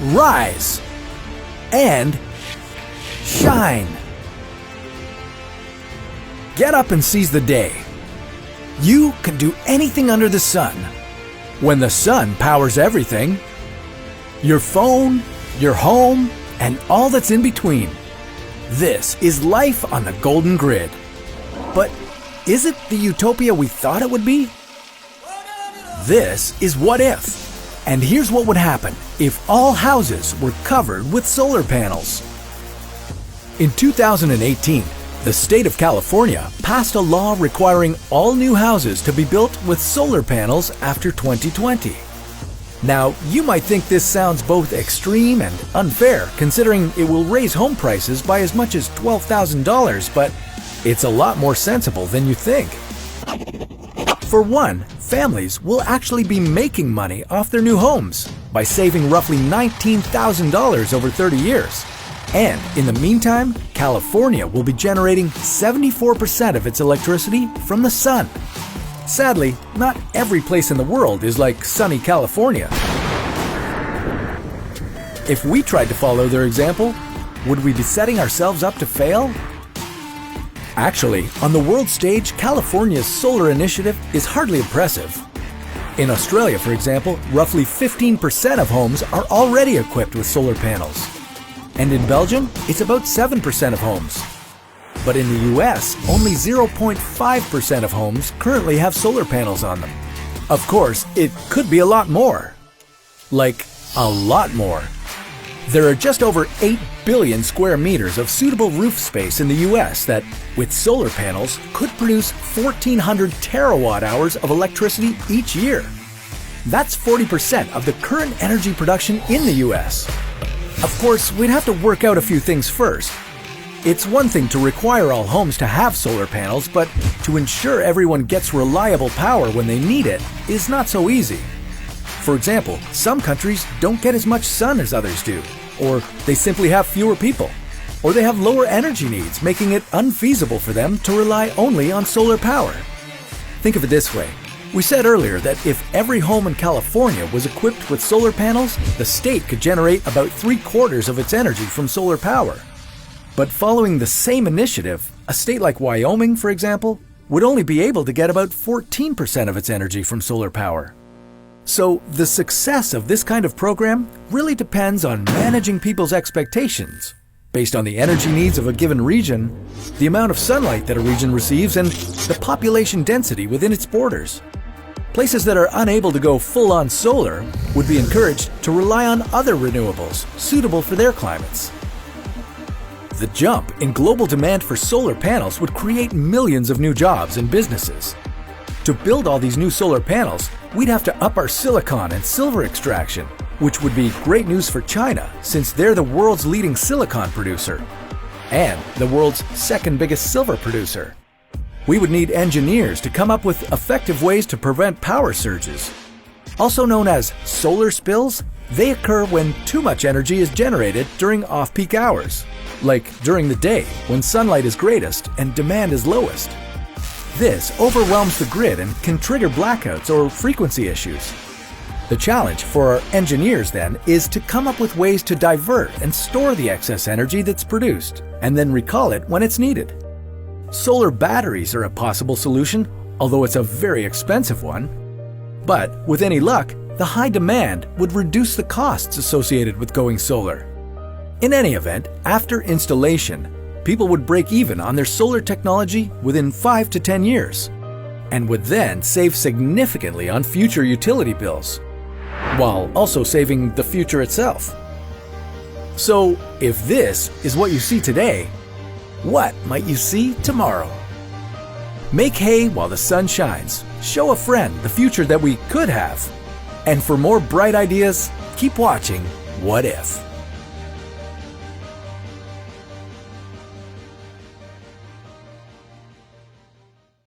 rise, and shine. Get up and seize the day. You can do anything under the sun. When the sun powers everything, your phone, your home, and all that's in between. This is life on the Golden Grid. But is it the utopia we thought it would be? This is What If. And here's what would happen if all houses were covered with solar panels. In 2018, the state of California passed a law requiring all new houses to be built with solar panels after 2020. Now, you might think this sounds both extreme and unfair, considering it will raise home prices by as much as $12,000, but it's a lot more sensible than you think. For one, families will actually be making money off their new homes by saving roughly $19,000 over 30 years. And in the meantime, California will be generating 74% of its electricity from the sun. Sadly, not every place in the world is like sunny California. If we tried to follow their example, would we be setting ourselves up to fail? Actually, on the world stage, California's solar initiative is hardly impressive. In Australia, for example, roughly 15% of homes are already equipped with solar panels. And in Belgium, it's about 7% of homes. But in the US, only 0.5% of homes currently have solar panels on them. Of course, it could be a lot more. Like, a lot more. There are just over 8 billion square meters of suitable roof space in the US that, with solar panels, could produce 1,400 terawatt hours of electricity each year. That's 40% of the current energy production in the US. Of course, we'd have to work out a few things first. It's one thing to require all homes to have solar panels, but to ensure everyone gets reliable power when they need it is not so easy. For example, some countries don't get as much sun as others do, or they simply have fewer people, or they have lower energy needs, making it unfeasible for them to rely only on solar power. Think of it this way. We said earlier that if every home in California was equipped with solar panels, the state could generate about 3/4 of its energy from solar power. But following the same initiative, a state like Wyoming, for example, would only be able to get about 14% of its energy from solar power. So the success of this kind of program really depends on managing people's expectations, based on the energy needs of a given region, the amount of sunlight that a region receives, and the population density within its borders. Places that are unable to go full-on solar would be encouraged to rely on other renewables suitable for their climates. The jump in global demand for solar panels would create millions of new jobs and businesses. To build all these new solar panels, we'd have to up our silicon and silver extraction, which would be great news for China since they're the world's leading silicon producer and the world's second biggest silver producer. We would need engineers to come up with effective ways to prevent power surges. Also known as solar spills, they occur when too much energy is generated during off-peak hours, like during the day when sunlight is greatest and demand is lowest. This overwhelms the grid and can trigger blackouts or frequency issues. The challenge for our engineers then is to come up with ways to divert and store the excess energy that's produced, and then recall it when it's needed. Solar batteries are a possible solution, although it's a very expensive one. But with any luck, the high demand would reduce the costs associated with going solar. In any event, after installation, people would break even on their solar technology within 5 to 10 years, and would then save significantly on future utility bills, while also saving the future itself. So, if this is what you see today, what might you see tomorrow? Make hay while the sun shines. Show a friend the future that we could have. And for more bright ideas, keep watching What If.